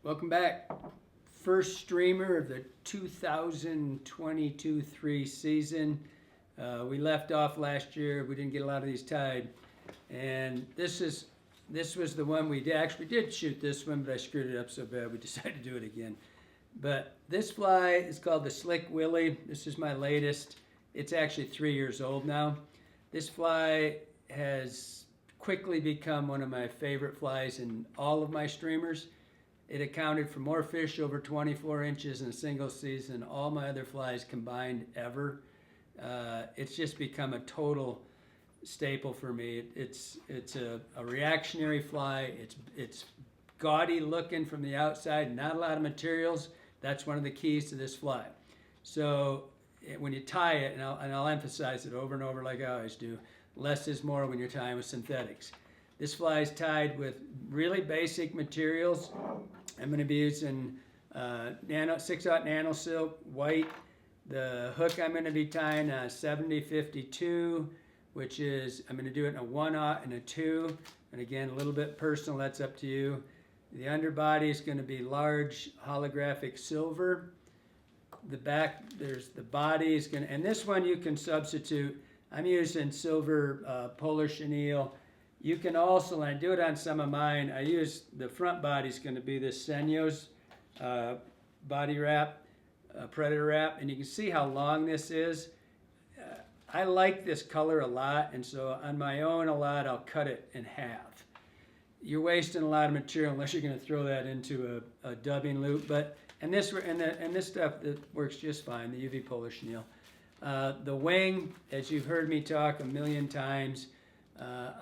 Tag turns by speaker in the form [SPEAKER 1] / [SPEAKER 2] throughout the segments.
[SPEAKER 1] Welcome back. First streamer of the 2022-3 season. We left off last year. We didn't get a lot of these tied. And this was the one we actually did shoot this one, but I screwed it up so bad we decided to do it again. But this fly is called the Slick Willy. This is my latest. It's actually 3 years old now. This fly has quickly become one of my favorite flies in all of my streamers. It accounted for more fish over 24 inches in a single season than all my other flies combined ever. It's just become a total staple for me. It's a reactionary fly. It's gaudy looking from the outside, not a lot of materials. That's one of the keys to this fly. So when you tie it, and I'll emphasize it over and over like I always do, less is more when you're tying with synthetics. This fly is tied with really basic materials. I'm going to be using 6/0 nano silk white. The hook I'm going to be tying a 70-52, which is, I'm going to do it in a 1/0 and a 2. And again, a little bit personal, that's up to you. The underbody is going to be large holographic silver. The back, there's the body is going to, and this one you can substitute. I'm using silver polar chenille. You can also, and I do it on some of mine, I use the front body is going to be this Senyo's body wrap, predator wrap, and you can see how long this is. I like this color a lot, and so on my own a lot, I'll cut it in half. You're wasting a lot of material unless you're going to throw that into a dubbing loop, but and this stuff that works just fine, the UV polar chenille. The wing, as you've heard me talk a million times,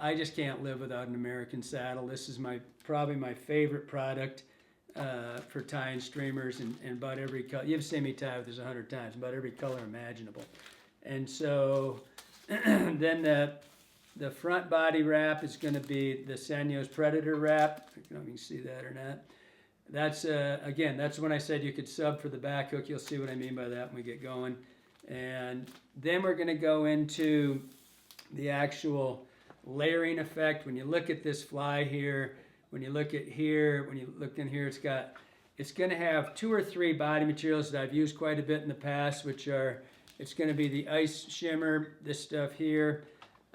[SPEAKER 1] I just can't live without an American saddle. This is probably my favorite product for tying streamers and about every color. You've seen me tie with this 100 times, about every color imaginable. And so then the front body wrap is going to be the Senyo's Predator wrap. I don't know if you can see that or not. That's, again, that's when I said you could sub for the back hook. You'll see what I mean by that when we get going. And then we're going to go into the actual layering effect. When you look at this fly here, when you look at here, when you look in here, it's going to have 2 or 3 body materials that I've used quite a bit in the past, which are, it's going to be the ice shimmer, this stuff here.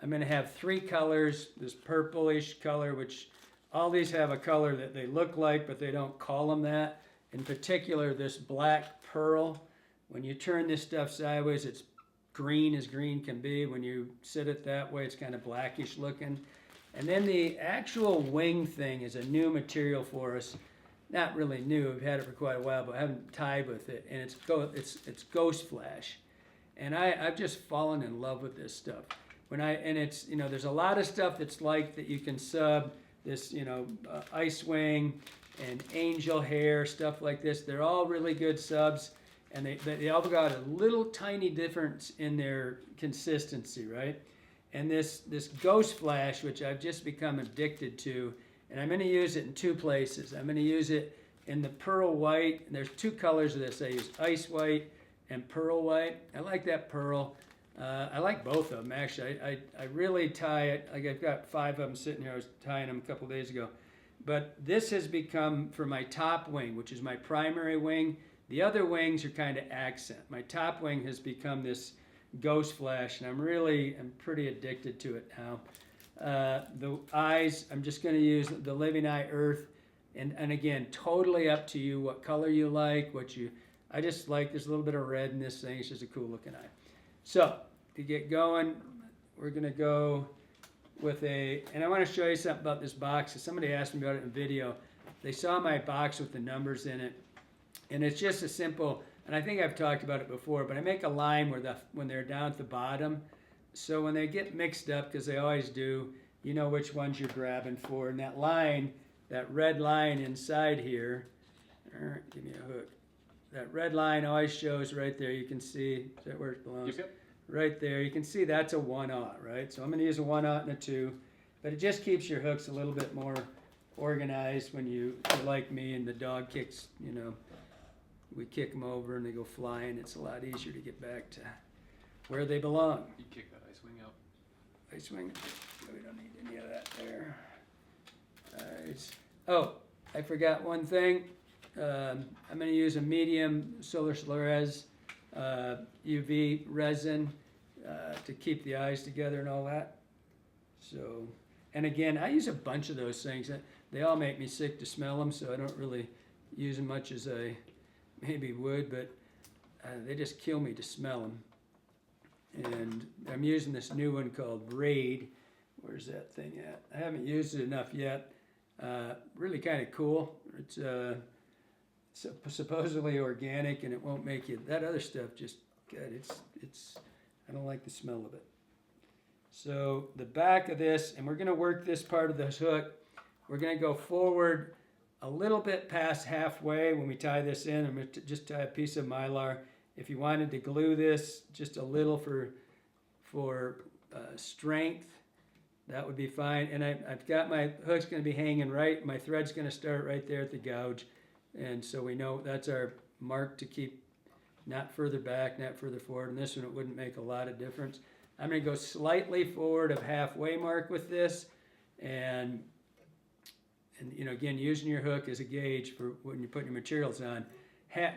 [SPEAKER 1] I'm going to have 3 colors, this purplish color, which all these have a color that they look like, but they don't call them that. In particular, this black pearl. When you turn this stuff sideways, it's green as green can be. When you sit it that way, it's kind of blackish looking. And then the actual wing thing is a new material for us. Not really new, we've had it for quite a while, but I haven't tied with it. And it's Ghost Flash. And I've just fallen in love with this stuff. It's, there's a lot of stuff that's like that you can sub, this, ice wing and angel hair, stuff like this. They're all really good subs. And they all got a little tiny difference in their consistency, right? And this Ghost Flash, which I've just become addicted to, and I'm going to use it in 2 places. I'm going to use it in the pearl white, and there's 2 colors of this. I use ice white and pearl white. I like that pearl. I like both of them, actually. I really tie it. Like I've got 5 of them sitting here. I was tying them a couple days ago. But this has become, for my top wing, which is my primary wing, the other wings are kind of accent. My top wing has become this Ghost Flash, and I'm pretty addicted to it now. The eyes, I'm just going to use the Living Eye Earth, and again, totally up to you what color you like, I just like, there's a little bit of red in this thing. It's just a cool looking eye. So, to get going, we're going to go with and I want to show you something about this box. Somebody asked me about it in video. They saw my box with the numbers in it. And it's just a simple, and I think I've talked about it before, but I make a line when they're down at the bottom. So when they get mixed up, because they always do, you know which ones you're grabbing for. And that line, that red line inside here, give me a hook. That red line always shows right there. You can see, is that where it belongs? Yep. Right there. You can see that's a 1/0, right? So I'm going to use a 1/0 and a 2. But it just keeps your hooks a little bit more organized when you're like me and the dog kicks, we kick them over and they go flying. It's a lot easier to get back to where they belong.
[SPEAKER 2] You kick that ice wing out.
[SPEAKER 1] Ice wing? We don't need any of that there. Nice. Oh, I forgot one thing. I'm going to use a medium solar Slores UV resin to keep the eyes together and all that. So, and again, I use a bunch of those things. They all make me sick to smell them, so I don't really use them much as I maybe would, but they just kill me to smell them. And I'm using this new one called Raid. Where's that thing at? I haven't used it enough yet. Really kind of cool. It's supposedly organic, and it won't make you. That other stuff just good. It's. I don't like the smell of it. So the back of this, and we're going to work this part of this hook. We're going to go forward a little bit past halfway when we tie this in. I'm going to just tie a piece of Mylar. If you wanted to glue this just a little for strength, that would be fine. And I've got my hook's going to be hanging right. My thread's going to start right there at the gouge. And so we know that's our mark to keep not further back, not further forward. And this one, it wouldn't make a lot of difference. I'm going to go slightly forward of halfway mark with this. And you know, again, using your hook as a gauge for when you're putting your materials on.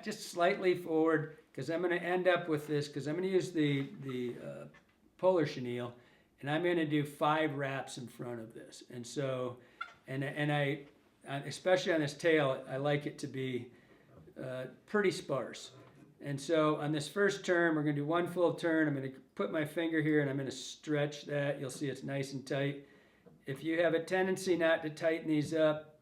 [SPEAKER 1] Just slightly forward, because I'm going to end up with this, because I'm going to use the polar chenille, and I'm going to do 5 wraps in front of this. And so, and I, especially on this tail, I like it to be pretty sparse. And so on this first turn, we're going to do 1 full turn. I'm going to put my finger here, and I'm going to stretch that. You'll see it's nice and tight. If you have a tendency not to tighten these up,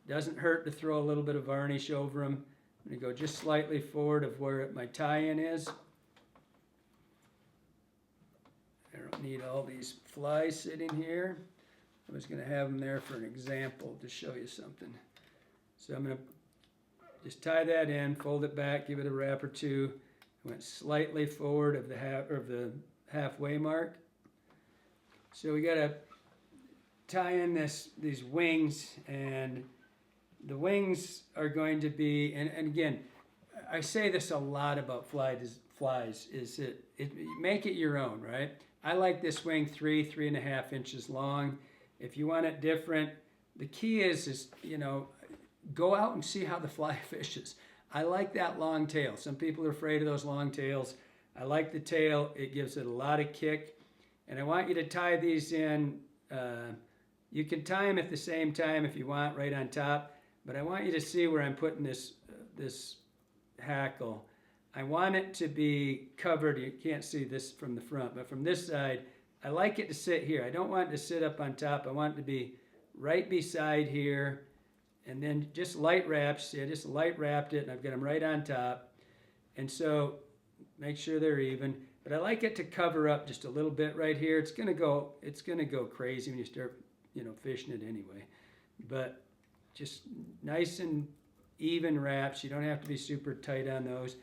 [SPEAKER 1] doesn't hurt to throw a little bit of varnish over them. I'm going to go just slightly forward of where my tie-in is. I don't need all these flies sitting here. I was going to have them there for an example to show you something. So I'm going to just tie that in, fold it back, give it a wrap or two. I went slightly forward of the halfway mark. So we got to tie in these wings, and the wings are going to be, and again, I say this a lot about flies, is make it your own, right? I like this wing 3.5 inches long. If you want it different, the key is you know, go out and see how the fly fishes. I like that long tail. Some people are afraid of those long tails. I like the tail. It gives it a lot of kick. And I want you to tie these in. You can tie them at the same time if you want, right on top. But I want you to see where I'm putting this hackle. I want it to be covered. You can't see this from the front, but from this side, I like it to sit here. I don't want it to sit up on top. I want it to be right beside here. And then just light wraps. See, I just light wrapped it, and I've got them right on top. And so make sure they're even. But I like it to cover up just a little bit right here. It's gonna go crazy when you start, you know, fishing it anyway. But just nice and even wraps. You don't have to be super tight on those.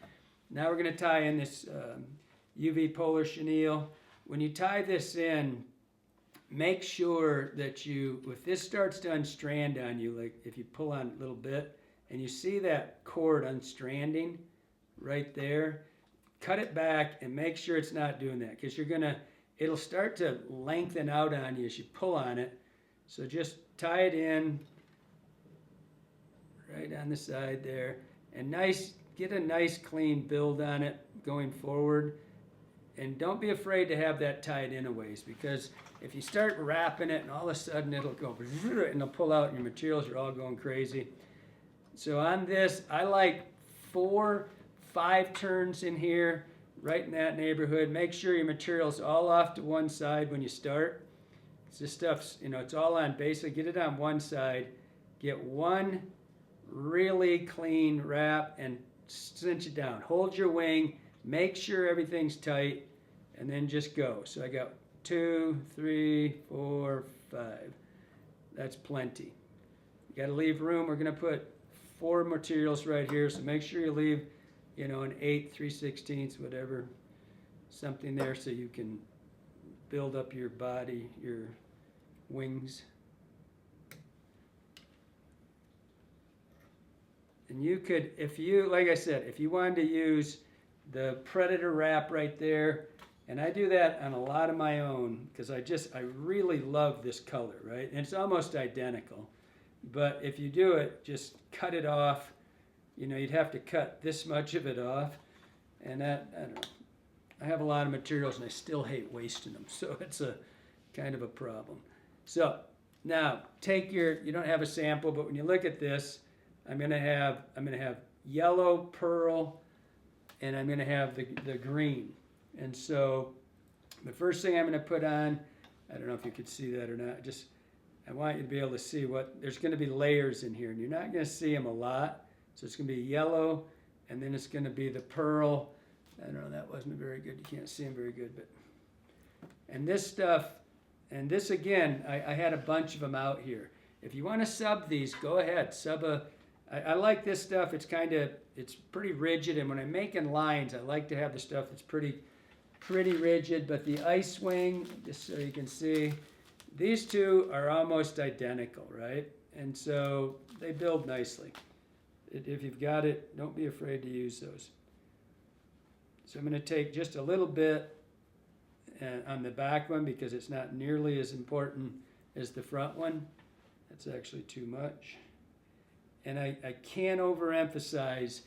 [SPEAKER 1] Now we're gonna tie in this UV polar chenille. When you tie this in, make sure that if this starts to unstrand on you, like if you pull on a little bit, and you see that cord unstranding right there, cut it back and make sure it's not doing that, because it'll start to lengthen out on you as you pull on it. So just tie it in right on the side there, and get a nice clean build on it going forward. And don't be afraid to have that tied in a ways, because if you start wrapping it and all of a sudden it'll go and it'll pull out and your materials are all going crazy. So on this, I like 4-5 turns in here, right in that neighborhood. Make sure your material's all off to one side when you start. This stuff's, you know, it's all on, basically get it on one side, get one really clean wrap and cinch it down. Hold your wing, make sure everything's tight, and then just go. So I got 2, 3, 4, 5. That's plenty. You got to leave room. We're going to put 4 materials right here, so make sure you leave, you know, an 1/8, 3/16, whatever, something there so you can build up your body, your wings. And you could, like I said, if you wanted to use the Predator wrap right there, and I do that on a lot of my own because I really love this color, right? And it's almost identical. But if you do it, just cut it off you know, you'd have to cut this much of it off, and that, I don't know. I have a lot of materials and I still hate wasting them, so it's a kind of a problem. So now take you don't have a sample, but when you look at this, I'm gonna have yellow, pearl, and I'm gonna have the green. And so the first thing I'm gonna put on, I don't know if you could see that or not, I want you to be able to see there's gonna be layers in here, and you're not gonna see them a lot. So it's gonna be yellow, and then it's gonna be the pearl. I don't know, that wasn't very good. You can't see them very good, but. And this stuff, and this again, I had a bunch of them out here. If you want to sub these, go ahead. I like this stuff. It's pretty rigid, and when I'm making lines, I like to have the stuff that's pretty rigid. But the ice wing, just so you can see, these two are almost identical, right? And so they build nicely. If you've got it, don't be afraid to use those. So I'm going to take just a little bit on the back one because it's not nearly as important as the front one. That's actually too much. And I can't overemphasize,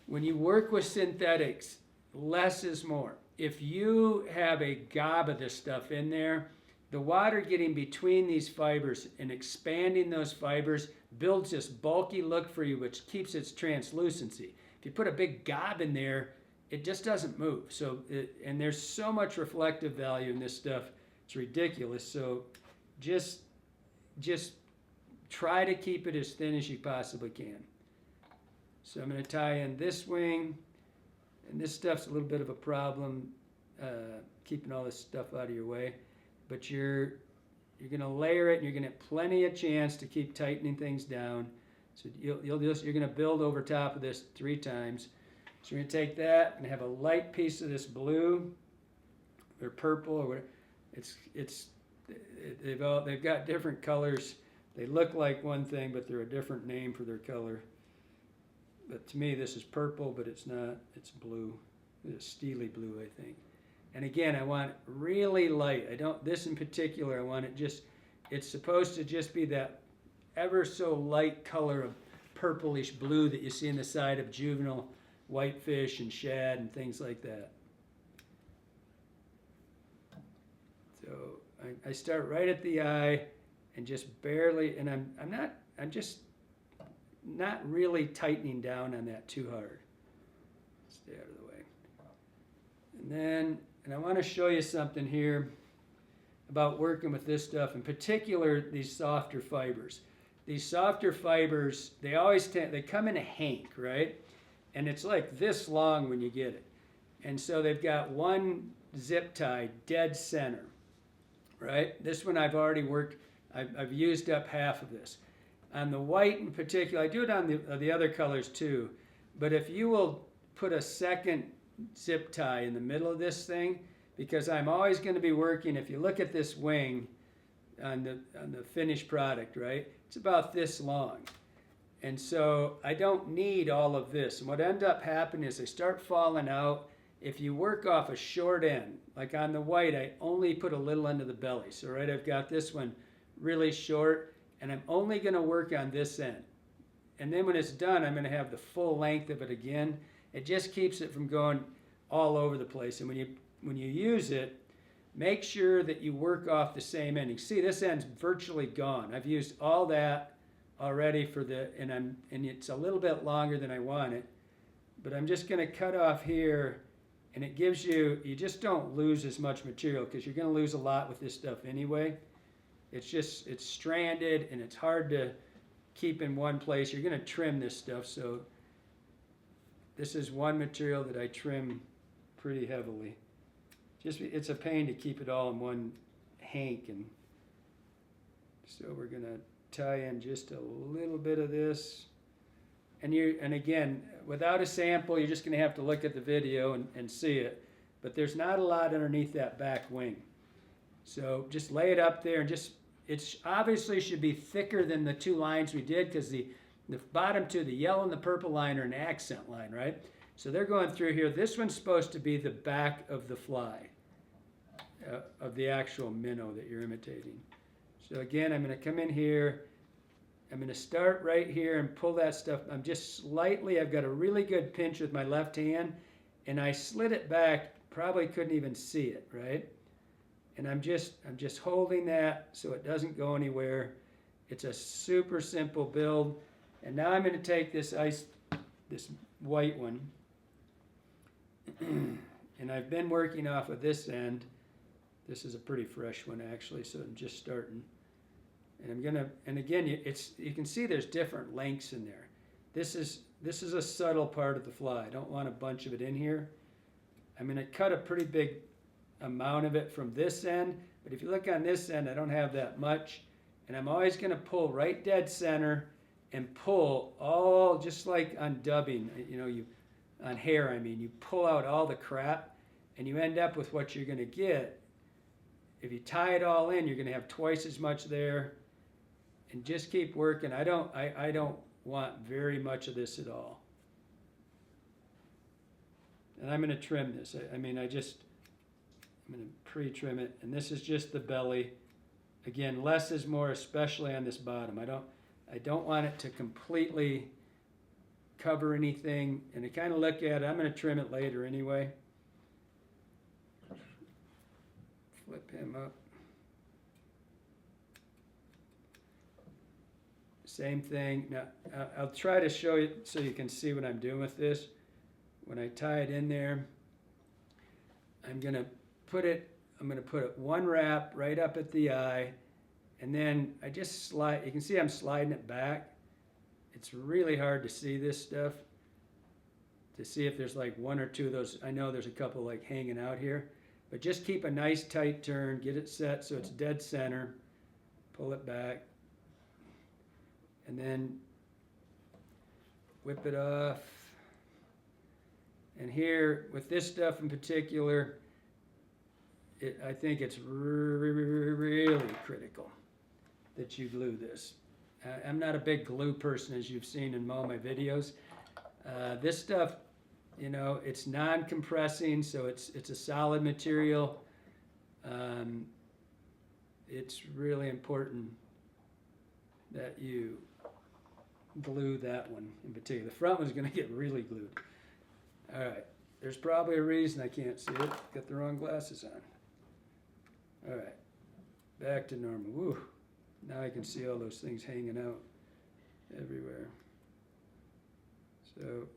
[SPEAKER 1] when you work with synthetics, less is more. If you have a gob of this stuff in there, the water getting between these fibers and expanding those fibers builds this bulky look for you, which keeps its translucency. If you put a big gob in there, it just doesn't move. So, and there's so much reflective value in this stuff, it's ridiculous. So just try to keep it as thin as you possibly can. So I'm going to tie in this wing, and this stuff's a little bit of a problem, keeping all this stuff out of your way. But you're going to layer it, and you're going to have plenty of chance to keep tightening things down. So you're going to build over top of this 3 times. So we're going to take that and have a light piece of this blue or purple or whatever. They've got different colors. They look like one thing, but they're a different name for their color. But to me, this is purple, but it's not. It's blue. It's Steelie blue, I think. And again, I want it really light. This in particular, I want it it's supposed to just be that ever so light color of purplish blue that you see in the side of juvenile whitefish and shad and things like that. So I start right at the eye and just barely, and I'm just not really tightening down on that too hard. Stay out of the way. And I want to show you something here about working with this stuff, in particular these softer fibers. These softer fibers, they come in a hank, right? And it's like this long when you get it. And so they've got one zip tie dead center, right? This one I've already worked, I've used up half of this. On the white in particular, I do it on the other colors too, but if you will put a second zip tie in the middle of this thing, because I'm always going to be working, if you look at this wing on the finished product, right? It's about this long. And so I don't need all of this. And what ends up happening is they start falling out. If you work off a short end, like on the white, I only put a little under the belly. So right, I've got this one really short, and I'm only going to work on this end. And then when it's done, I'm going to have the full length of it again. It just keeps it from going all over the place. And when you use it, make sure that you work off the same ending. See, this end's virtually gone. I've used all that already and it's a little bit longer than I want it, but I'm just going to cut off here, and it gives you just don't lose as much material, because you're going to lose a lot with this stuff anyway. It's stranded and it's hard to keep in one place. You're going to trim this stuff, so this is one material that I trim pretty heavily. It's a pain to keep it all in one hank, and so we're going to tie in just a little bit of this. And again, without a sample, you're just going to have to look at the video and see it. But there's not a lot underneath that back wing. So just lay it up there, and it obviously should be thicker than the 2 lines we did, because the bottom 2, the yellow and the purple line, are an accent line, right? So they're going through here. This one's supposed to be the back of the fly, of the actual minnow that you're imitating. So again, I'm going to come in here, I'm going to start right here and pull that stuff. I'm just slightly, I've got a really good pinch with my left hand, and I slid it back, probably couldn't even see it, right? And I'm just holding that so it doesn't go anywhere. It's a super simple build. And now I'm going to take this white one, and I've been working off of this end. This is a pretty fresh one actually, so I'm just starting. And I'm gonna, and again, you can see there's different lengths in there. This is a subtle part of the fly. I don't want a bunch of it in here. I'm gonna cut a pretty big amount of it from this end, but if you look on this end, I don't have that much. And I'm always gonna pull right dead center and pull all, just like on dubbing, you know, on hair, I mean, you pull out all the crap and you end up with what you're gonna get. If you tie it all in, you're gonna have twice as much there, and just keep working. I don't want very much of this at all. And I'm gonna trim this. I'm gonna pre-trim it, and this is just the belly. Again, less is more, especially on this bottom. I don't want it to completely cover anything, and to kind of look at it, I'm gonna trim it later anyway. Flip him up. Same thing. Now, I'll try to show you so you can see what I'm doing with this. When I tie it in there, I'm gonna put it one wrap right up at the eye, and then I just slide. You can see I'm sliding it back. It's really hard to see this stuff, to see if there's like one or two of those. I know there's a couple like hanging out here, but just keep a nice tight turn, get it set so it's dead center, pull it back, and then whip it off. And here, with this stuff in particular, I think it's really critical that you glue this. I'm not a big glue person, as you've seen in all my videos. This stuff, you know, it's non-compressing, so it's a solid material. It's really important that you glue that one in particular. The front one's going to get really glued. All right, there's probably a reason I can't see it. Got the wrong glasses on. All right, back to normal. Woo. Now I can see all those things hanging out everywhere. So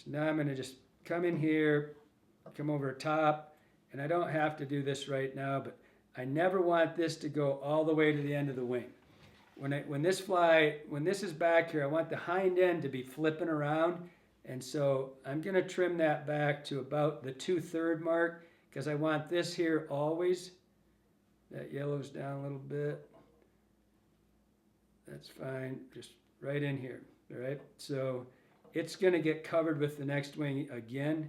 [SPEAKER 1] now I'm going to just come in here, come over top, and I don't have to do this right now, but I never want this to go all the way to the end of the wing. When this is back here, I want the hind end to be flipping around, and so I'm going to trim that back to about the 2/3 mark, because I want this here always. That yellow's down a little bit. That's fine, just right in here, all right? So it's going to get covered with the next wing again.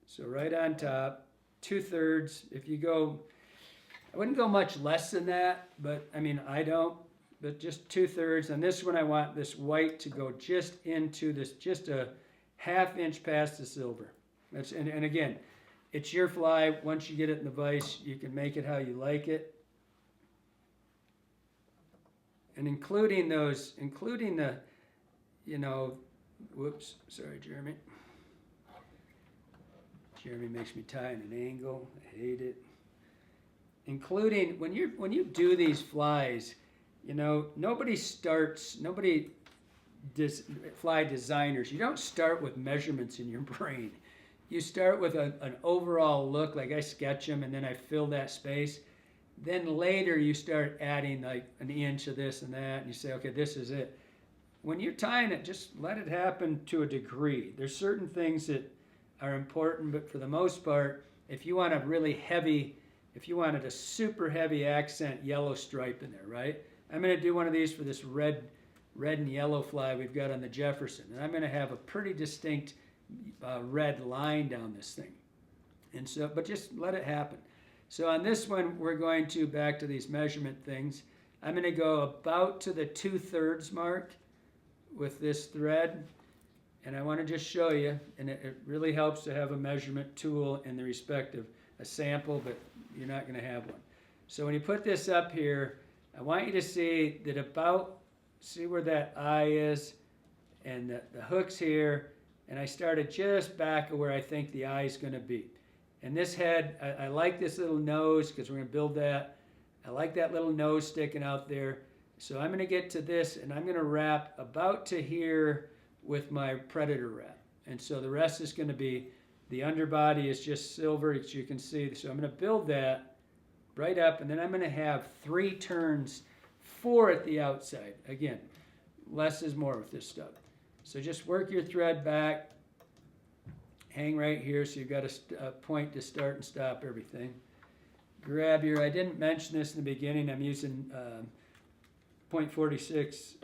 [SPEAKER 1] So right on top, 2/3. If you go, I wouldn't go much less than that, but I mean, I don't, but just 2/3. And this one, I want this white to go just into this, just a 1/2 inch past the silver. And again, it's your fly. Once you get it in the vise, you can make it how you like it. And including the, you know, whoops, sorry, Jeremy. Jeremy makes me tie in an angle. I hate it. Including, when you do these flies, you know, fly designers, you don't start with measurements in your brain. You start with an overall look, like I sketch them and then I fill that space. Then later you start adding like an inch of this and that, and you say, okay, this is it. When you're tying it, just let it happen to a degree. There's certain things that are important, but for the most part, if you want a really heavy, if you wanted a super heavy accent yellow stripe in there, right? I'm going to do one of these for this red and yellow fly we've got on the Jefferson, and I'm going to have a pretty distinct red line down this thing. And so, but just let it happen. So on this one, we're going to, back to these measurement things, I'm going to go about to the 2/3 mark with this thread. And I want to just show you, and it really helps to have a measurement tool in the respect of a sample, but you're not going to have one. So when you put this up here, I want you to see that see where that eye is, and the hook's here, and I started just back of where I think the eye is going to be. And this head, I like this little nose because we're going to build that. I like that little nose sticking out there. So I'm going to get to this, and I'm going to wrap about to here with my predator wrap. And so the rest is going to be, the underbody is just silver, as you can see. So I'm going to build that right up, and then I'm going to have 3 turns, 4 at the outside. Again, less is more with this stuff. So just work your thread back, hang right here so you've got a point to start and stop everything. Grab your, I didn't mention this in the beginning, I'm using 0.46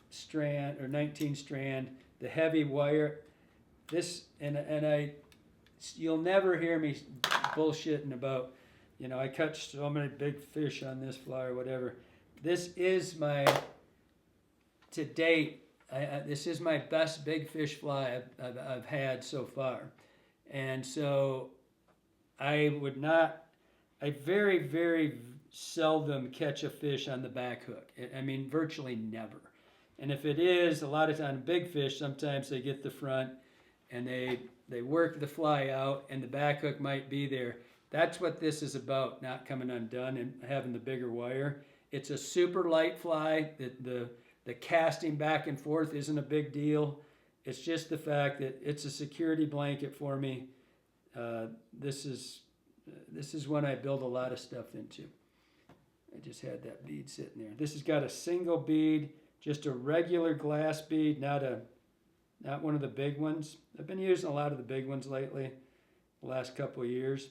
[SPEAKER 1] strand or 19 strand, the heavy wire. This, you'll never hear me bullshitting about, you know, I catch so many big fish on this fly or whatever. This is my, to date, this is my best big fish fly I've had so far. And so I very, very seldom catch a fish on the back hook. I mean, virtually never. And if it is, a lot of times big fish, sometimes they get the front and they work the fly out and the back hook might be there. That's what this is about, not coming undone and having the bigger wire. It's a super light fly. The casting back and forth isn't a big deal. It's just the fact that it's a security blanket for me. This is one I build a lot of stuff into. I just had that bead sitting there. This has got a single bead, just a regular glass bead, not one of the big ones. I've been using a lot of the big ones lately, the last couple of years.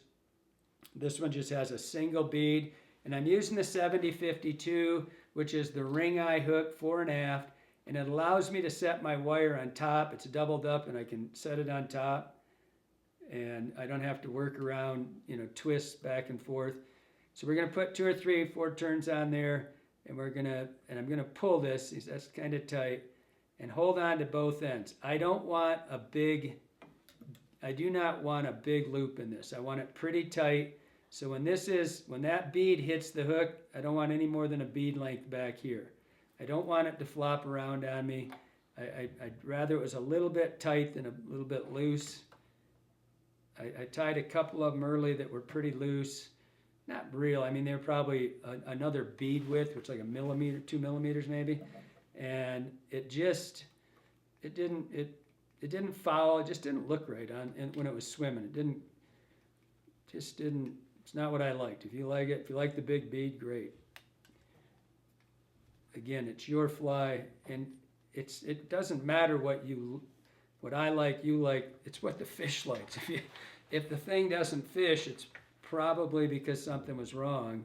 [SPEAKER 1] This one just has a single bead, and I'm using the 7052, which is the ring eye hook fore and aft, and it allows me to set my wire on top. It's doubled up, and I can set it on top, and I don't have to work around, you know, twists back and forth. So we're going to put 2 or 3, 4 turns on there, and I'm going to pull this. That's kind of tight, and hold on to both ends. I do not want a big loop in this. I want it pretty tight. So when that bead hits the hook, I don't want any more than a bead length back here. I don't want it to flop around on me. I'd rather it was a little bit tight than a little bit loose. I tied a couple of them early that were pretty loose. Not real, I mean, they're probably another bead width, which is like a millimeter, 2 millimeters maybe. And it didn't foul, it just didn't look right when it was swimming. It's not what I liked. If you like it, if you like the big bead, great. Again, it's your fly, and it doesn't matter what I like, you like, it's what the fish likes. If the thing doesn't fish, it's probably because something was wrong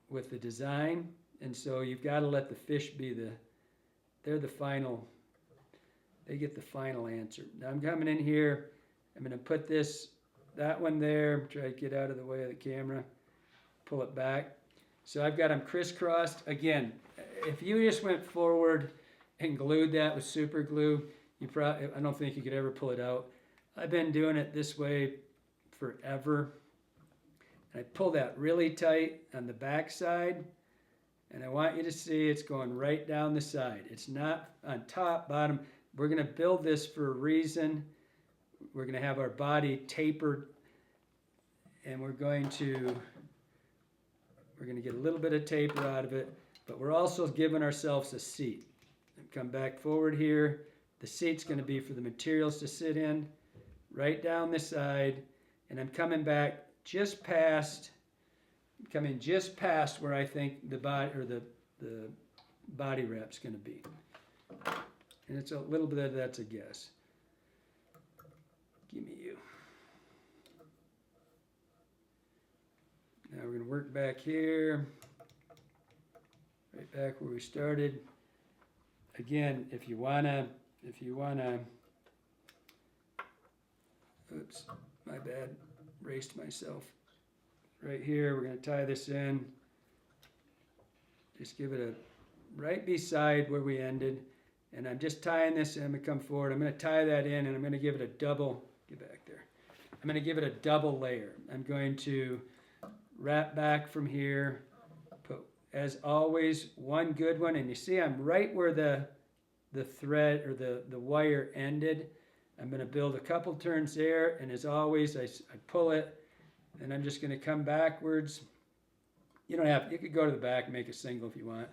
[SPEAKER 1] with the design, and so you've got to let the fish be they get the final answer. Now I'm coming in here, I'm going to put that one there, try to get out of the way of the camera, pull it back. So I've got them crisscrossed. Again, if you just went forward and glued that with super glue, I don't think you could ever pull it out. I've been doing it this way forever. And I pull that really tight on the back side, and I want you to see it's going right down the side. It's not on top, bottom. We're going to build this for a reason. We're going to have our body tapered, and we're going to get a little bit of taper out of it, but we're also giving ourselves a seat. And come back forward here. The seat's going to be for the materials to sit in, right down the side, and I'm coming back just past where I think the body wrap's going to be. And it's a little bit of that's a guess. Give me you. Now we're going to work back here, right back where we started. Again, if you wanna, oops, my bad, erased myself. Right here, we're going to tie this in. Just give it a right beside where we ended. And I'm just tying this in. I'm going to come forward. I'm going to tie that in, and I'm going to give it a double, get back there. I'm going to give it a double layer. I'm going to wrap back from here, as always, one good one. And you see I'm right where the thread or the wire ended. I'm going to build a couple turns there, and as always, I pull it, and I'm just going to come backwards. You don't have, you could go to the back and make a single if you want.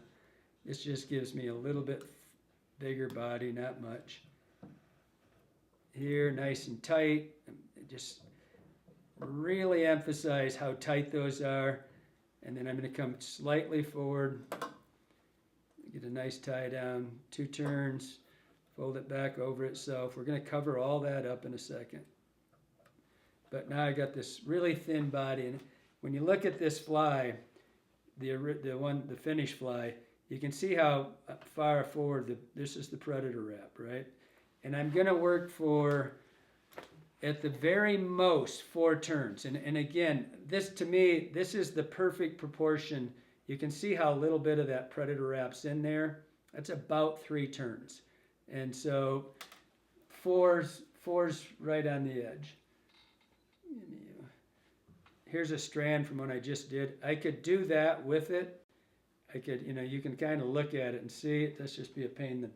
[SPEAKER 1] This just gives me a little bit bigger body, not much. Here, nice and tight. Just really emphasize how tight those are. And then I'm going to come slightly forward, get a nice tie down, 2 turns, fold it back over itself. We're going to cover all that up in a second. But now I got this really thin body, and when you look at this fly, the finished fly, you can see how far forward this is the predator wrap, right? And I'm going to work for, at the very most, 4 turns. And again, this to me, this is the perfect proportion. You can see how little bit of that predator wrap's in there. That's about 3 turns. And so four's right on the edge. Here's a strand from what I just did. I could do that with it. I could, you can kind of look at it and see it. Let's just be a pain in the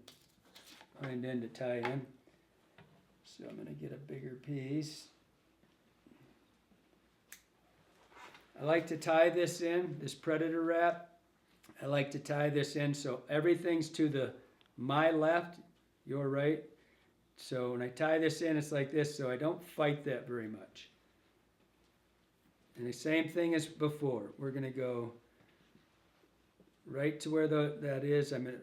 [SPEAKER 1] hind end to tie in. So I'm going to get a bigger piece. I like to tie this in, this predator wrap. I like to tie this in so everything's to my left, your right. So when I tie this in, it's like this, so I don't fight that very much. And the same thing as before. We're going to go right to where that is. I mean,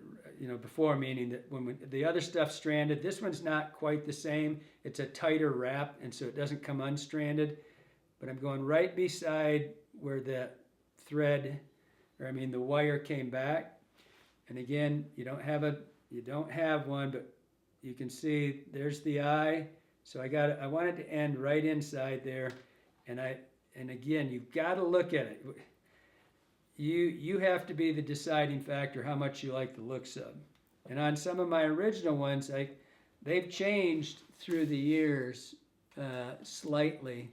[SPEAKER 1] before, meaning that when the other stuff's stranded, this one's not quite the same. It's a tighter wrap, and so it doesn't come unstranded. But I'm going right beside where that thread, the wire came back. And again, you don't have one, but you can see there's the eye. So I want it to end right inside there, and again, you've got to look at it. You have to be the deciding factor how much you like the looks of. And on some of my original ones, they've changed through the years slightly.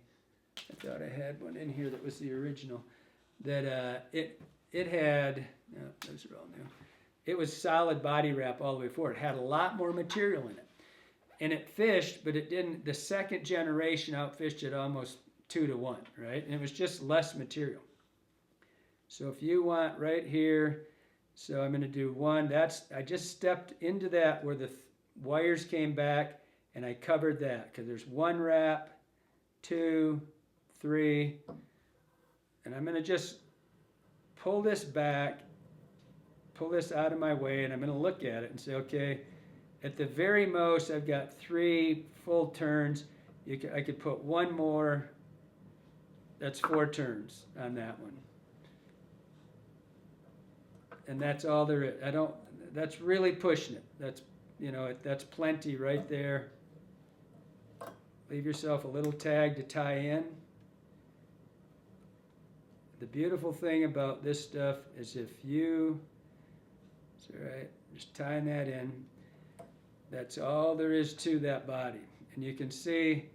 [SPEAKER 1] I thought I had one in here that was the original. That it had, those are all new. It was solid body wrap all the way forward. It had a lot more material in it. And it fished, but it didn't, the second generation outfished it almost 2-to-1, right? And it was just less material. So if you want right here, so I'm going to do 1. I just stepped into that where the wires came back, and I covered that because there's 1 wrap, 2, 3, and I'm going to just pull this back, pull this out of my way, and I'm going to look at it and say, okay, at the very most, I've got 3 full turns. I could put 1 more. That's 4 turns on that one. And that's all there is. That's really pushing it. That's plenty right there. Leave yourself a little tag to tie in. The beautiful thing about this stuff is it's all right, just tying that in. That's all there is to that body. And you can see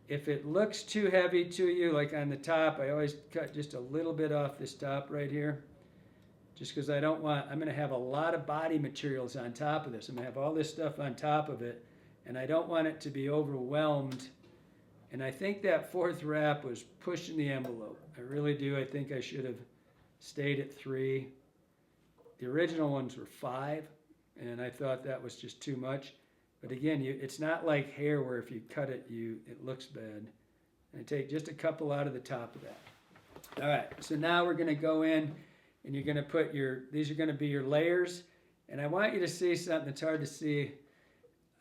[SPEAKER 1] if it looks too heavy to you, like on the top, I always cut just a little bit off this top right here. Just because I'm going to have a lot of body materials on top of this. I'm going to have all this stuff on top of it, and I don't want it to be overwhelmed. And I think that 4th wrap was pushing the envelope. I really do. I think I should have stayed at 3. The original ones were 5, and I thought that was just too much. But again, it's not like hair where if you cut it, it looks bad. And I take just a couple out of the top of that. All right, so now we're going to go in, and you're going to put these are going to be your layers. And I want you to see something that's hard to see.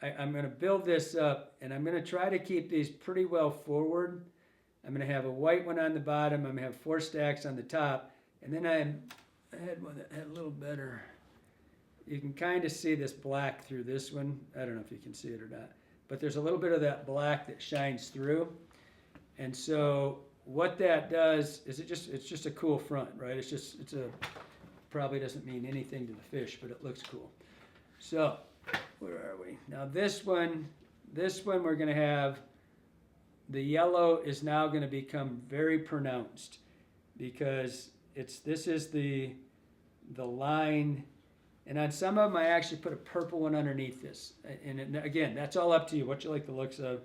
[SPEAKER 1] I'm going to build this up, and I'm going to try to keep these pretty well forward. I'm going to have a white one on the bottom. I'm going to have 4 stacks on the top. And then I had one that had a little better. You can kind of see this black through this one. I don't know if you can see it or not. But there's a little bit of that black that shines through. And so what that does is it's just a cool front, right? Probably doesn't mean anything to the fish, but it looks cool. So where are we? Now this one we're going to have, the yellow is now going to become very pronounced because this is the the line. And on some of them, I actually put a purple one underneath this. And again, that's all up to you, what you like the looks of.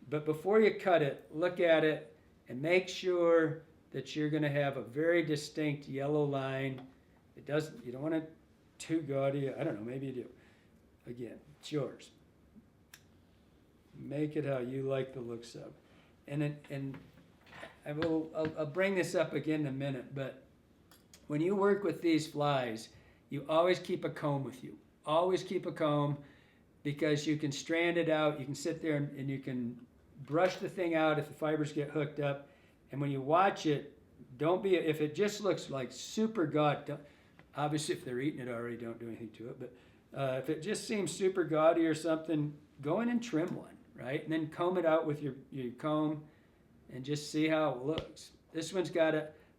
[SPEAKER 1] But before you cut it, look at it and make sure that you're going to have a very distinct yellow line. You don't want it too gaudy. I don't know, maybe you do. Again, it's yours. Make it how you like the looks of. And I'll bring this up again in a minute, but when you work with these flies, you always keep a comb with you. Always keep a comb, because you can strand it out. You can sit there and you can brush the thing out if the fibers get hooked up. And when you watch it, if it just looks like super gaudy, obviously if they're eating it already, don't do anything to it. But if it just seems super gaudy or something, go in and trim one, right? And then comb it out with your comb and just see how it looks. This one's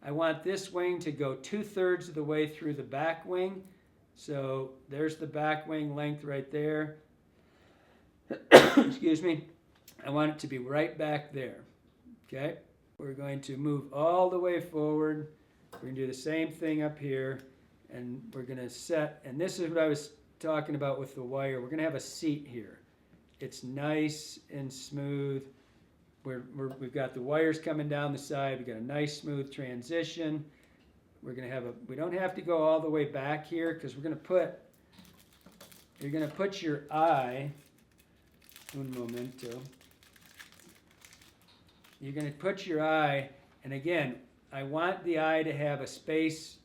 [SPEAKER 1] I want this wing to go 2/3 of the way through the back wing. So there's the back wing length right there. Excuse me. I want it to be right back there. Okay? We're going to move all the way forward. We're going to do the same thing up here. And we're going to set, and this is what I was talking about with the wire. We're going to have a seat here. It's nice and smooth. We've got the wires coming down the side. We've got a nice smooth transition. We're going to have we don't have to go all the way back here, because you're going to put your eye, un momento. You're going to put your eye, and again, I want the eye to have a space.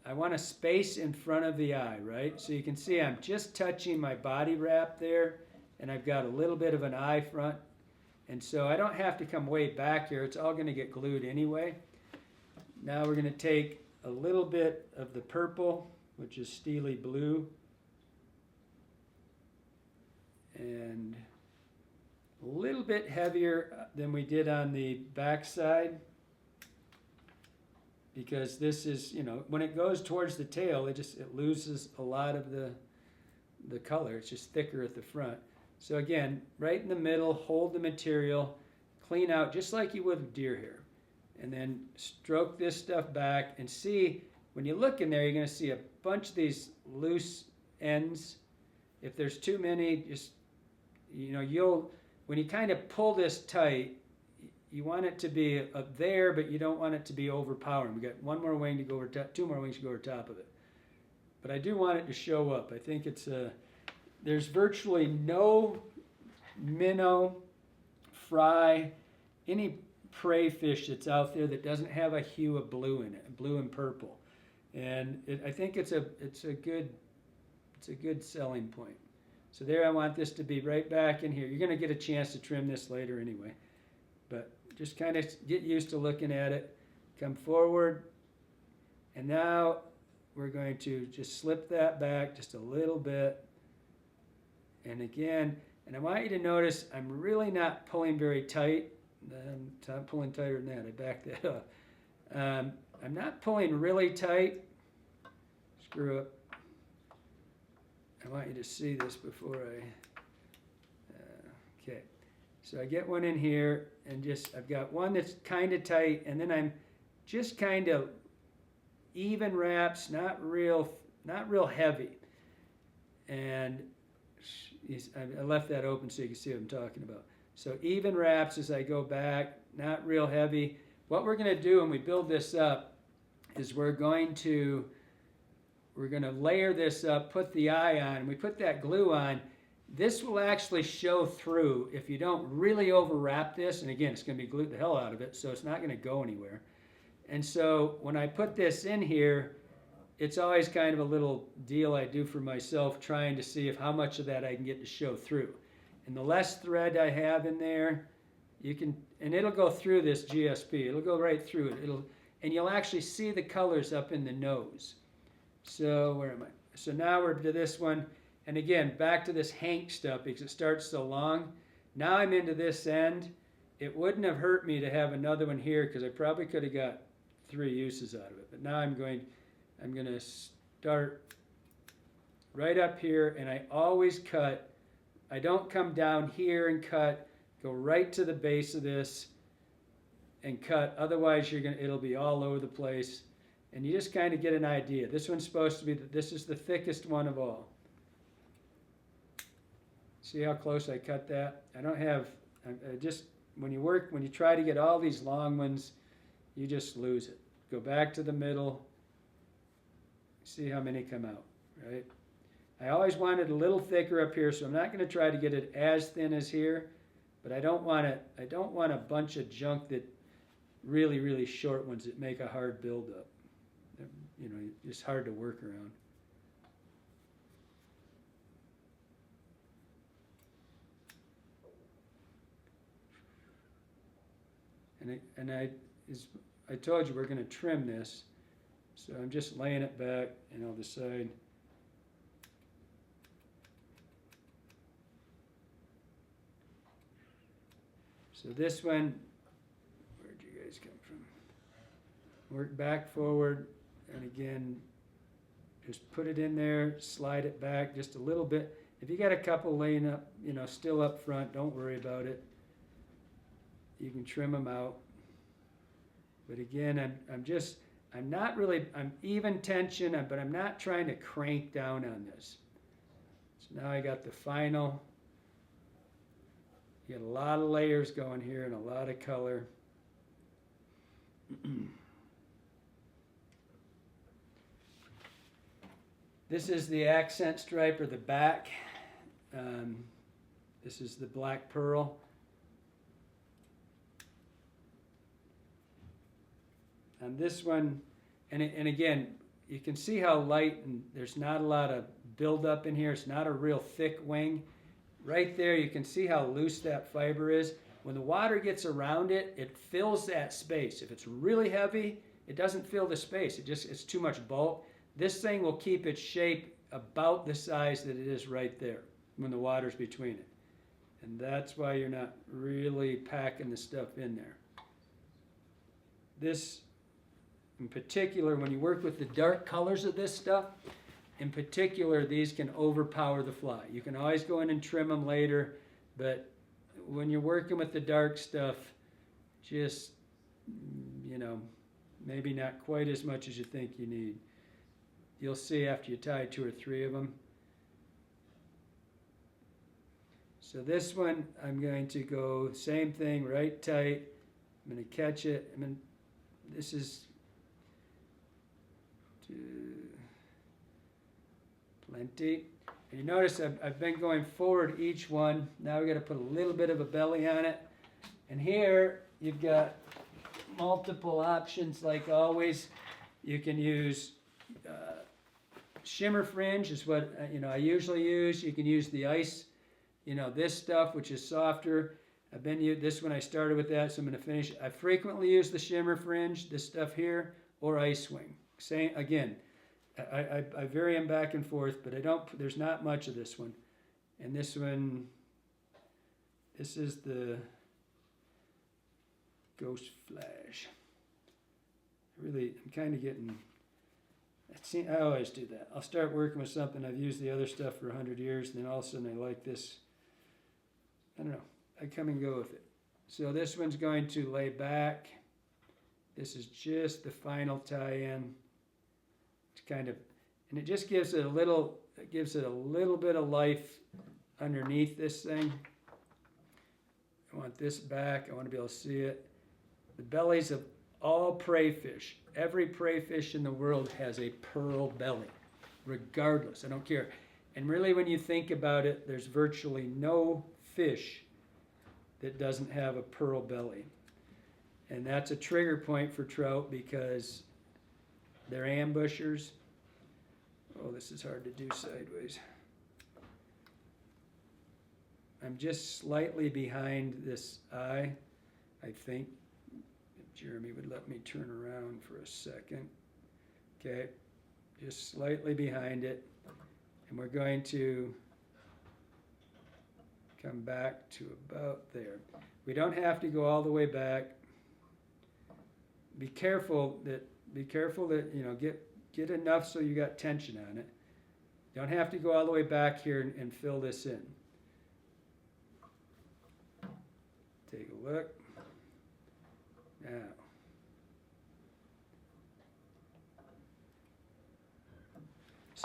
[SPEAKER 1] I want a space in front of the eye, right? So you can see I'm just touching my body wrap there, and I've got a little bit of an eye front. And so I don't have to come way back here. It's all going to get glued anyway. Now we're going to take a little bit of the purple, which is Steelie blue, and a little bit heavier than we did on the back side, because this is, when it goes towards the tail, it loses a lot of the color. It's just thicker at the front. So again, right in the middle, hold the material, clean out just like you would with deer hair. And then stroke this stuff back and see, when you look in there, you're going to see a bunch of these loose ends. If there's too many, just, when you kind of pull this tight, you want it to be there, but you don't want it to be overpowering. We got one more wing to go over top, two more wings to go over top of it. But I do want it to show up. I think there's virtually no minnow, fry, any prey fish that's out there that doesn't have a hue of blue in it, blue and purple. And I think it's a good selling point. So there, I want this to be right back in here. You're going to get a chance to trim this later anyway. But just kind of get used to looking at it. Come forward. And now we're going to just slip that back just a little bit. And again, and I want you to notice I'm really not pulling very tight. I'm pulling tighter than that. I backed that up. I'm not pulling really tight. Screw up. I want you to see this before okay. So I get one in here, and I've got one that's kind of tight, and then I'm just kind of even wraps, not real heavy. And I left that open so you can see what I'm talking about. So even wraps as I go back, not real heavy. What we're going to do when we build this up is we're going to layer this up, put the eye on, and we put that glue on. This will actually show through if you don't really overwrap this. And again, it's going to be glued the hell out of it, so it's not going to go anywhere. And so when I put this in here, it's always kind of a little deal I do for myself, trying to see how much of that I can get to show through. And the less thread I have in there, and it'll go through this GSP. It'll go right through it. And you'll actually see the colors up in the nose. So where am I? So now we're to this one. And again, back to this hank stuff because it starts so long. Now I'm into this end. It wouldn't have hurt me to have another one here because I probably could have got 3 uses out of it. But now I'm going to start right up here, and I always cut. I don't come down here and cut. Go right to the base of this and cut. Otherwise, it'll be all over the place. And you just kind of get an idea. This one's supposed to be, this is the thickest one of all. See how close I cut that? I don't have, I just, when you try to get all these long ones, you just lose it. Go back to the middle, see how many come out, right? I always want it a little thicker up here, so I'm not going to try to get it as thin as here, but I don't want a bunch of junk that really, really short ones that make a hard buildup. You know, it's hard to work around. And I told you we're going to trim this, so I'm just laying it back, and I'll decide. So this one, where'd you guys come from? Work back, forward, and again, just put it in there, slide it back just a little bit. If you got a couple laying up, you know, still up front, don't worry about it. You can trim them out. But again, I'm even tension, but I'm not trying to crank down on this. So now I got the final. You get a lot of layers going here and a lot of color. This is the accent stripe, or the back. This is the black pearl. On this one, and again, you can see how light, and there's not a lot of buildup in here. It's not a real thick wing. Right there, you can see how loose that fiber is. When the water gets around it, it fills that space. If it's really heavy, it doesn't fill the space. It's too much bulk. This thing will keep its shape about the size that it is right there when the water's between it. And that's why you're not really packing the stuff in there. This, in particular, when you work with the dark colors of this stuff, in particular, these can overpower the fly. You can always go in and trim them later, but when you're working with the dark stuff, just, you know, maybe not quite as much as you think you need. You'll see after you tie 2 or 3 of them. So this one, I'm going to go same thing, right tight. I'm going to catch it. This is plenty. And you notice I've been going forward each one. Now we've got to put a little bit of a belly on it. And here you've got multiple options like always. You can use Shimmer Fringe is what I usually use. You can use the ice, this stuff which is softer. I've been using this when I started with that, so I'm going to finish. I frequently use the Shimmer Fringe, this stuff here, or Ice Wing. Same again. I vary them back and forth, but there's not much of this one. And this one, this is the Ghost Flash. I'm kind of getting, I always do that. I'll start working with something, I've used the other stuff for 100 years, and then all of a sudden I like this. I don't know, I come and go with it. So this one's going to lay back. This is just the final tie-in. And it just gives it a little bit of life underneath this thing. I want this back, I want to be able to see it. The bellies of all prey fish, every prey fish in the world has a pearl belly, regardless, I don't care. And really when you think about it, there's virtually no fish that doesn't have a pearl belly. And that's a trigger point for trout because they're ambushers. Oh, this is hard to do sideways. I'm just slightly behind this eye. I think if Jeremy would let me turn around for a second. Okay, just slightly behind it. And we're going to come back to about there. We don't have to go all the way back. Be careful that get enough so you got tension on it. Don't have to go all the way back here and fill this in. Take a look. Now,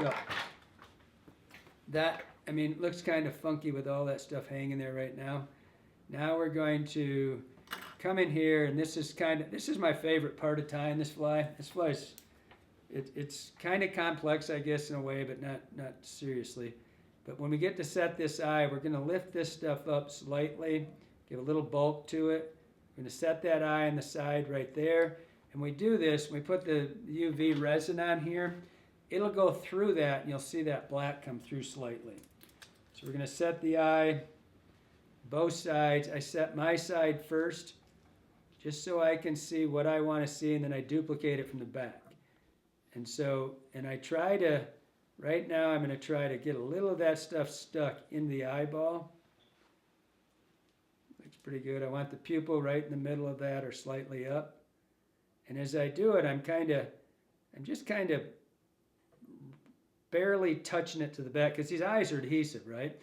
[SPEAKER 1] So that, I mean, it looks kind of funky with all that stuff hanging there right now. Now we're going to come in here, and this is my favorite part of tying this fly. This fly's, it's kind of complex, I guess, in a way, but not seriously. But when we get to set this eye, we're going to lift this stuff up slightly, give a little bulk to it. We're going to set that eye on the side right there. And we do this, we put the UV resin on here, it'll go through that, and you'll see that black come through slightly. So we're going to set the eye, both sides. I set my side first, just so I can see what I want to see, and then I duplicate it from the back. And I try to, right now I'm going to try to get a little of that stuff stuck in the eyeball. Looks pretty good. I want the pupil right in the middle of that or slightly up. And as I do it, I'm just kind of barely touching it to the back, because these eyes are adhesive, right?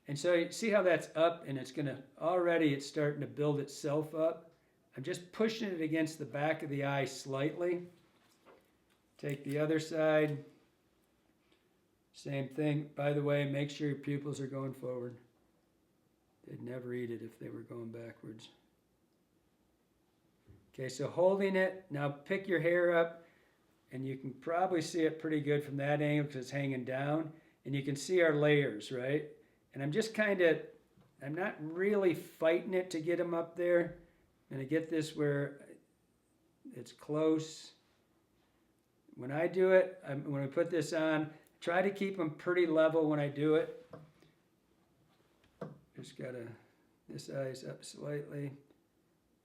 [SPEAKER 1] And so you see how that's up, and it's starting to build itself up. I'm just pushing it against the back of the eye slightly. Take the other side. Same thing. By the way, make sure your pupils are going forward. They'd never eat it if they were going backwards. Okay, so holding it, now pick your hair up, and you can probably see it pretty good from that angle because it's hanging down. And you can see our layers, right? And I'm not really fighting it to get them up there. I'm going to get this where it's close. When I do it, when I put this on, try to keep them pretty level when I do it. Just this eye's up slightly.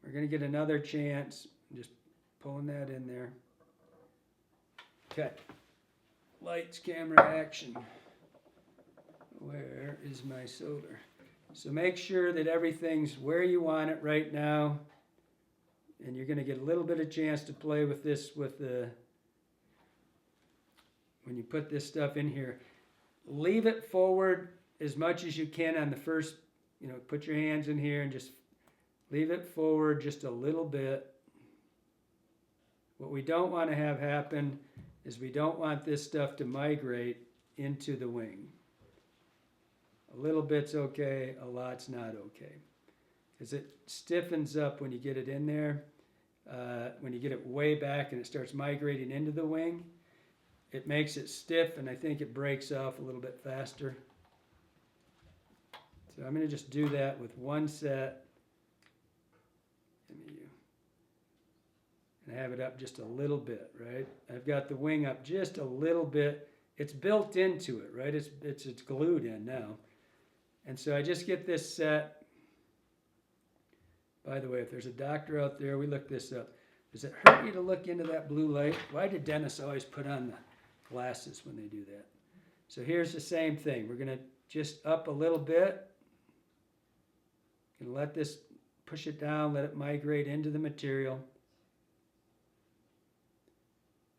[SPEAKER 1] We're going to get another chance, just pulling that in there. Okay, lights, camera, action. Where is my solder? So make sure that everything's where you want it right now. And you're going to get a little bit of chance to play with this when you put this stuff in here. Leave it forward as much as you can on the first, put your hands in here and just leave it forward just a little bit. What we don't want to have happen is we don't want this stuff to migrate into the wing. A little bit's okay, a lot's not okay. Because it stiffens up when you get it in there. When you get it way back and it starts migrating into the wing, it makes it stiff, and I think it breaks off a little bit faster. So I'm going to just do that with one set. And have it up just a little bit, right? I've got the wing up just a little bit. It's built into it, right? It's glued in now. And so I just get this set. By the way, if there's a doctor out there, we looked this up. Does it hurt you to look into that blue light? Why do dentists always put on the glasses when they do that? So here's the same thing. We're going to just up a little bit. Going to let this, push it down, let it migrate into the material.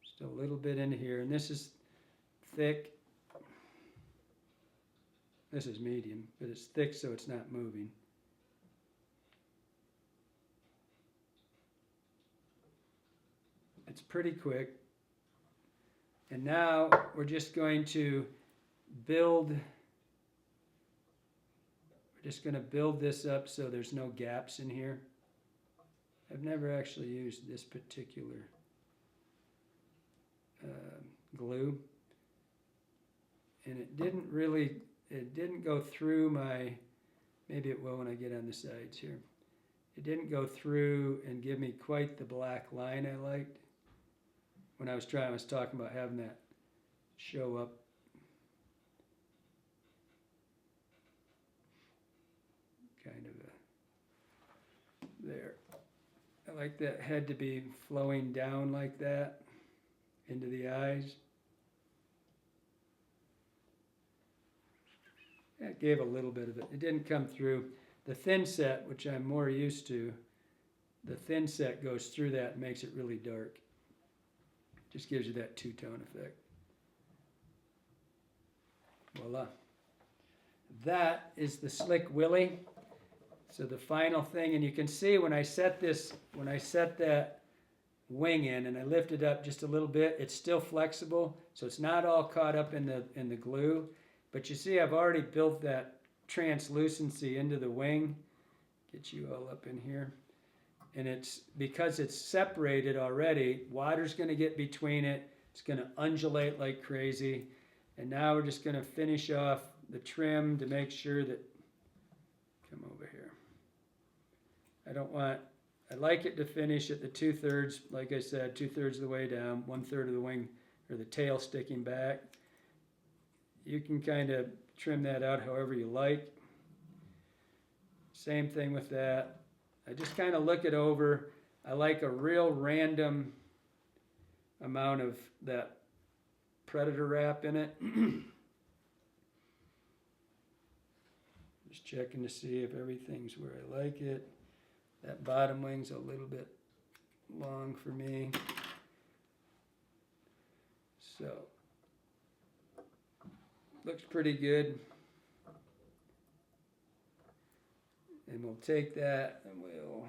[SPEAKER 1] Just a little bit into here. And this is thick. This is medium, but it's thick so it's not moving. It's pretty quick. And now we're just going to build this up so there's no gaps in here. I've never actually used this particular glue. And it didn't go through maybe it will when I get on the sides here. It didn't go through and give me quite the black line I liked. When I was talking about having that show up. Kind of there. I like that head to be flowing down like that into the eyes. That gave a little bit of it. It didn't come through. The thin set, which I'm more used to, the thin set goes through that and makes it really dark. Just gives you that two-tone effect. Voila. That is the Slick Willy. So the final thing, and you can see when I set that wing in, and I lift it up just a little bit. It's still flexible, so it's not all caught up in the glue. But you see, I've already built that translucency into the wing. Get you all up in here. And it's because it's separated already, water's going to get between it. It's going to undulate like crazy. And now we're just going to finish off the trim to make sure that, come over here. I like it to finish at the 2/3, like I said, 2/3 of the way down, 1/3 of the wing or the tail sticking back. You can kind of trim that out however you like. Same thing with that. I just kind of look it over. I like a real random amount of that predator wrap in it. Just checking to see if everything's where I like it. That bottom wing's a little bit long for me. So, looks pretty good. And we'll take that and we'll,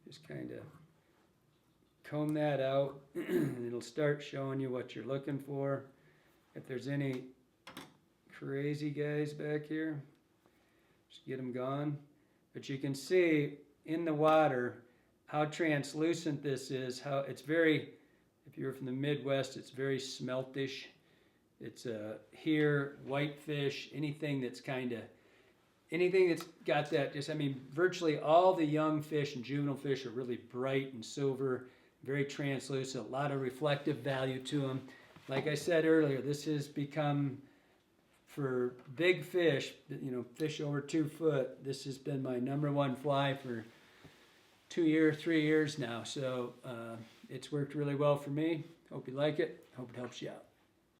[SPEAKER 1] just kind of comb that out and it'll start showing you what you're looking for. If there's any crazy guys back here, just get them gone. But you can see in the water how translucent this is, how it's very, if you're from the Midwest, it's very smeltish. It's here, whitefish, anything that's got that, just, I mean, virtually all the young fish and juvenile fish are really bright and silver, very translucent, a lot of reflective value to them. Like I said earlier, this has become, for big fish, fish over 2 foot, this has been my #1 fly for 3 years now. So it's worked really well for me. Hope you like it. Hope it helps you out.